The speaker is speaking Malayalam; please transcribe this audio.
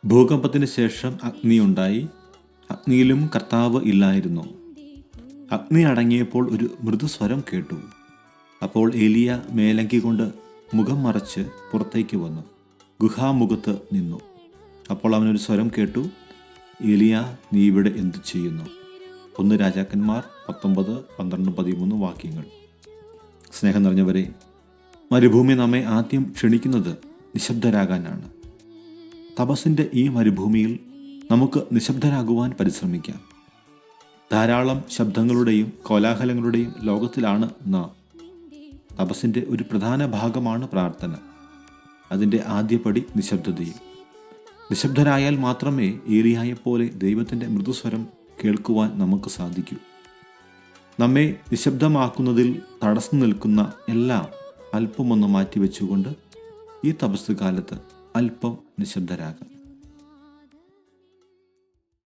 ഭൂകമ്പത്തിന് ശേഷം അഗ്നിയുണ്ടായി. അഗ്നിയിലും കർത്താവ് ഇല്ലായിരുന്നു. അഗ്നി അടങ്ങിയപ്പോൾ ഒരു മൃദുസ്വരം കേട്ടു. അപ്പോൾ ഏലിയ മേലങ്കി കൊണ്ട് മുഖം മറച്ച് പുറത്തേക്ക് വന്നു ഗുഹാമുഖത്ത് നിന്നു. അപ്പോൾ അവനൊരു സ്വരം കേട്ടു, ഏലിയ, നീ ഇവിടെ എന്തു ചെയ്യുന്നു? 1 രാജാക്കന്മാർ 19, 12, 13 വാക്യങ്ങൾ. സ്നേഹം നിറഞ്ഞവരെ, മരുഭൂമി നമ്മെ ആദ്യം ക്ഷണിക്കുന്നത് നിശബ്ദരാകാനാണ്. തപസ്സിൻ്റെ ഈ മരുഭൂമിയിൽ നമുക്ക് നിശബ്ദരാകുവാൻ പരിശ്രമിക്കാം. ധാരാളം ശബ്ദങ്ങളുടെയും കോലാഹലങ്ങളുടെയും ലോകത്തിലാണ് നാം. തപസ്സിൻ്റെ ഒരു പ്രധാന ഭാഗമാണ് പ്രാർത്ഥന. അതിൻ്റെ ആദ്യപടി നിശബ്ദതയും. നിശബ്ദരായാൽ മാത്രമേ ഏലിയായെപ്പോലെ ദൈവത്തിൻ്റെ മൃദുസ്വരം കേൾക്കുവാൻ നമുക്ക് സാധിക്കൂ. നമ്മെ നിശബ്ദമാക്കുന്നതിൽ തടസ്സം നിൽക്കുന്ന എല്ലാം അല്പമൊന്ന് മാറ്റിവെച്ചുകൊണ്ട് ഈ തപസ് കാലത്ത് അല്പം നിശബ്ദരാകാം.